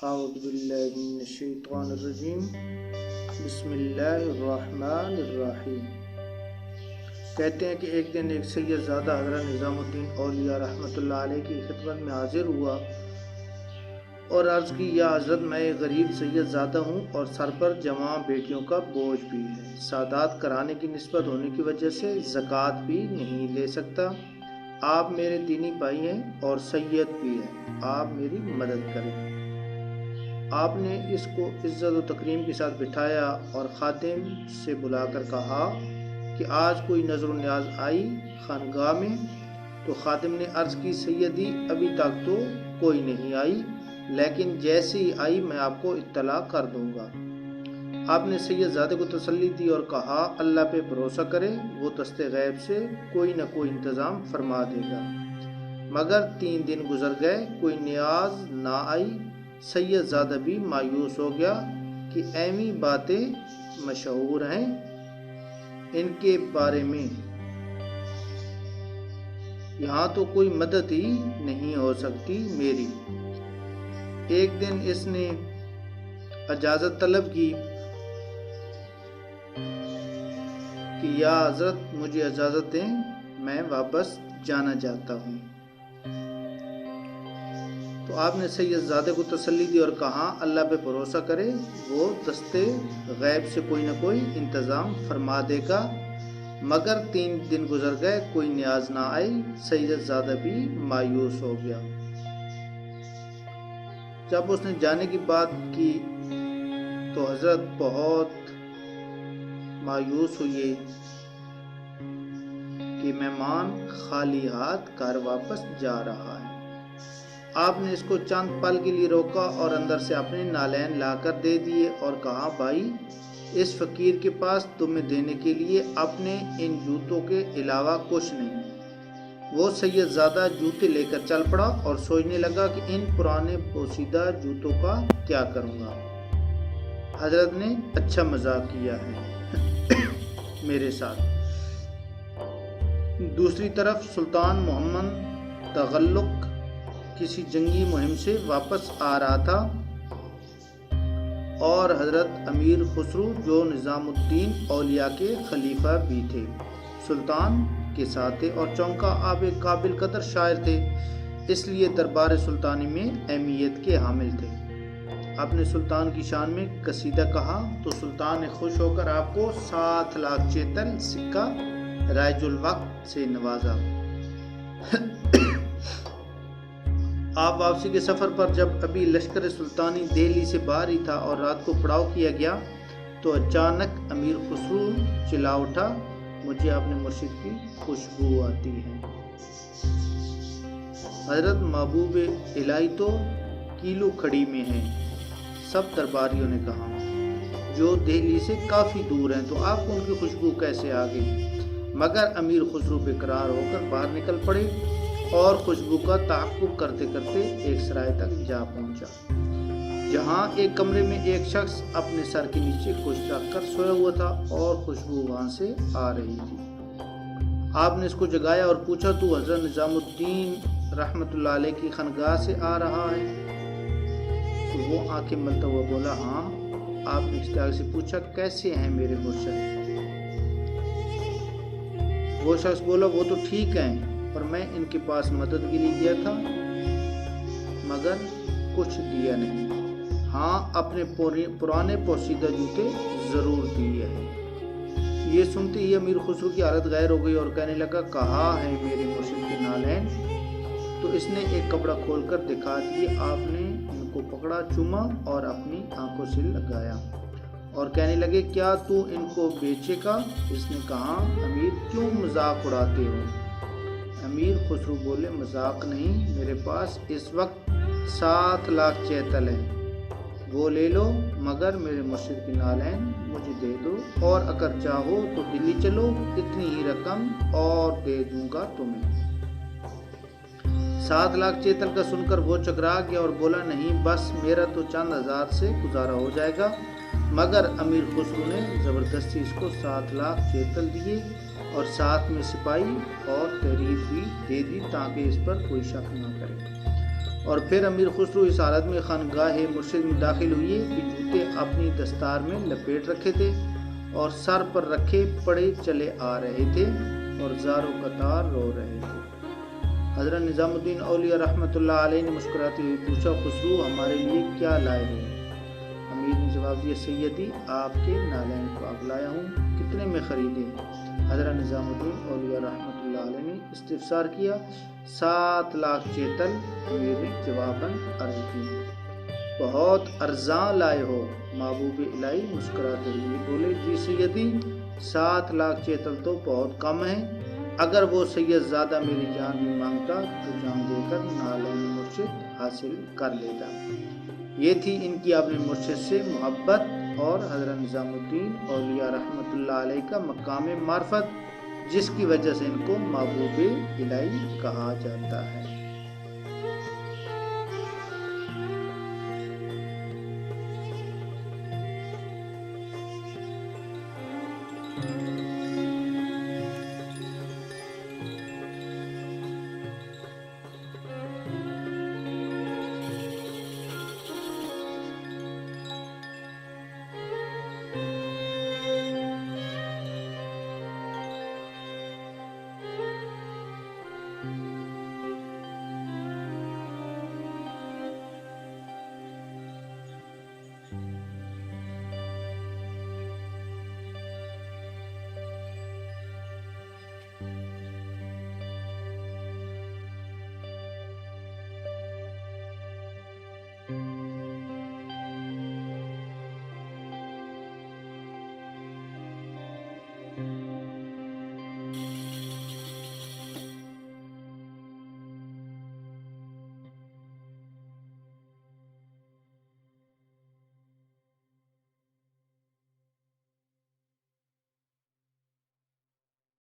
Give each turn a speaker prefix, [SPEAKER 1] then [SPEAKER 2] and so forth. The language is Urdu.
[SPEAKER 1] اعوذ باللہ من الشیطان الرجیم بسم اللہ الرحمن الرحیم۔ کہتے ہیں کہ ایک دن ایک سید زادہ حضرت نظام الدین اولیاء رحمۃ اللہ علیہ کی خدمت میں حاضر ہوا اور عرض کی، یا حضرت، میں ایک غریب سید زادہ ہوں اور سر پر جوان بیٹیوں کا بوجھ بھی ہے۔ سادات کرانے کی نسبت ہونے کی وجہ سے زکوٰۃ بھی نہیں لے سکتا۔ آپ میرے دینی بھائی ہیں اور سید بھی ہیں، آپ میری مدد کریں۔ آپ نے اس کو عزت و تکریم کے ساتھ بٹھایا اور خادم سے بلا کر کہا کہ آج کوئی نظر و نیاز آئی خانقاہ میں؟ تو خادم نے عرض کی، سیدی، ابھی تک تو کوئی نہیں آئی، لیکن جیسے ہی آئی میں آپ کو اطلاع کر دوں گا۔ آپ نے سید زادے کو تسلی دی اور کہا، اللہ پہ بھروسہ کرے، وہ دست غیب سے کوئی نہ کوئی انتظام فرما دے گا۔ مگر 3 دن گزر گئے، کوئی نیاز نہ آئی۔ سید زادہ بھی مایوس ہو گیا کہ ایویں باتیں مشہور ہیں ان کے بارے میں، یہاں تو کوئی مدد ہی نہیں ہو سکتی میری۔ ایک دن اس نے اجازت طلب کی کہ یا حضرت، مجھے اجازت دیں، میں واپس جانا چاہتا ہوں۔ تو آپ نے سید زادے کو تسلی دی اور کہا، اللہ پہ بھروسہ کرے، وہ دست غیب سے کوئی نہ کوئی انتظام فرما دے گا۔ مگر 3 دن گزر گئے، کوئی نیاز نہ آئی۔ سید زادہ بھی مایوس ہو گیا۔ جب اس نے جانے کی بات کی تو حضرت بہت مایوس ہوئے کہ مہمان خالی ہاتھ گھر واپس جا رہا ہے۔ آپ نے اس کو چند پل کے لیے روکا اور اندر سے اپنے نالین لا کر دے دیے اور کہا، بھائی، اس فقیر کے پاس تمہیں دینے کے لیے اپنے ان جوتوں کے علاوہ کچھ نہیں۔ وہ سید زادہ جوتے لے کر چل پڑا اور سوچنے لگا کہ ان پرانے پوسیدہ جوتوں کا کیا کروں گا۔ حضرت نے اچھا مذاق کیا ہے میرے ساتھ۔ دوسری طرف سلطان محمد تغلق کسی جنگی مہم سے واپس آ رہا تھا اور حضرت امیر خسرو، جو نظام الدین اولیاء کے خلیفہ بھی تھے، سلطان کے ساتھ تھے اور چونکہ آپ ایک قابل قدر شاعر تھے، اس لیے دربار سلطانی میں اہمیت کے حامل تھے۔ آپ نے سلطان کی شان میں قصیدہ کہا تو سلطان نے خوش ہو کر آپ کو 7 لاکھ چیتل سکہ رائج الوقت سے نوازا۔ آپ واپسی کے سفر پر جب ابھی لشکر سلطانی دہلی سے باہر ہی تھا اور رات کو پڑاؤ کیا گیا تو اچانک امیر خسرو چلا اٹھا، مجھے اپنے مرشد کی خوشبو آتی ہے۔ حضرت محبوب الہی تو کیلو کھڑی میں ہیں، سب درباریوں نے کہا، جو دہلی سے کافی دور ہیں، تو آپ کو ان کی خوشبو کیسے آ گئی؟ مگر امیر خسرو بے قرار ہو کر باہر نکل پڑے اور خوشبو کا تعقب کرتے کرتے ایک سرائے تک جا پہنچا، جہاں ایک کمرے میں ایک شخص اپنے سر کے نیچے کچھ رکھ کر سویا ہوا تھا اور خوشبو وہاں سے آ رہی تھی۔ آپ نے اس کو جگایا اور پوچھا، تو حضرت نظام الدین رحمۃ اللہ علیہ کی خانقاہ سے آ رہا ہے؟ تو وہ آنکھیں ملتا ہوا بولا، ہاں۔ آپ نے اشتیاق سے پوچھا، کیسے ہیں میرے مرشد؟ وہ شخص بولا، وہ تو ٹھیک ہیں، اور میں ان کے پاس مدد کے لیے گیا تھا مگر کچھ دیا نہیں۔ ہاں، اپنے پرانے پوسیدہ جوتے ضرور دیے ہیں۔ یہ سنتے ہی امیر خسرو کی حالت غیر ہو گئی اور کہنے لگا، کہاں ہے میرے مرشد کے نالین؟ تو اس نے ایک کپڑا کھول کر دکھا دیے۔ آپ نے ان کو پکڑا، چوما اور اپنی آنکھوں سے لگایا اور کہنے لگے، کیا تو ان کو بیچے گا؟ اس نے کہا، امیر، کیوں مذاق اڑاتے ہو؟ امیر خسرو بولے، مذاق نہیں، میرے پاس اس وقت 7 لاکھ چیتل ہیں، وہ لے لو، مگر میرے مرشد کی نالین مجھے دے دو، اور اگر چاہو تو دلی چلو، اتنی ہی رقم اور دے دوں گا تمہیں۔ 7 لاکھ چیتل کا سن کر وہ چکرا گیا اور بولا، نہیں، بس میرا تو چند ہزار سے گزارا ہو جائے گا۔ مگر امیر خسرو نے زبردستی اس کو 7 لاکھ چیتل دیے اور ساتھ میں سپاہی اور تحریر بھی دے دی تاکہ اس پر کوئی شک نہ کرے۔ اور پھر امیر خسرو اس حالت میں خانقاہ مرشد میں داخل ہوئے کہ جوتے اپنی دستار میں لپیٹ رکھے تھے اور سر پر رکھے پڑے چلے آ رہے تھے اور زارو قطار رو رہے تھے۔ حضرت نظام الدین اولیاء رحمۃ اللہ علیہ نے مسکراتے ہوئے پوچھا، خسرو ہمارے لیے کیا لائے ہو؟ امیر نے جواب دیا، سیدی آپ کے نالین کو اب لایا ہوں، کتنے میں خریدے؟ حضرت نظام الدین اولیاء رحمۃ اللہ علیہ نے استفسار کیا۔ 7 لاکھ چیتل، امیر نے جواباً عرض کی۔ بہت ارزاں لائے ہو، محبوب الہی مسکراتے ہوئے بولے، جی سیدی 7 لاکھ چیتل تو بہت کم ہیں، اگر وہ سید زادہ میری جان بھی مانگتا تو جان دے کر نالین مرشد حاصل کر لیتا۔ یہ تھی ان کی اپنے مرشد سے محبت اور حضرت نظام الدین اولیاء رحمۃ اللہ علیہ کا مقام معرفت، جس کی وجہ سے ان کو محبوب الہی کہا جاتا ہے۔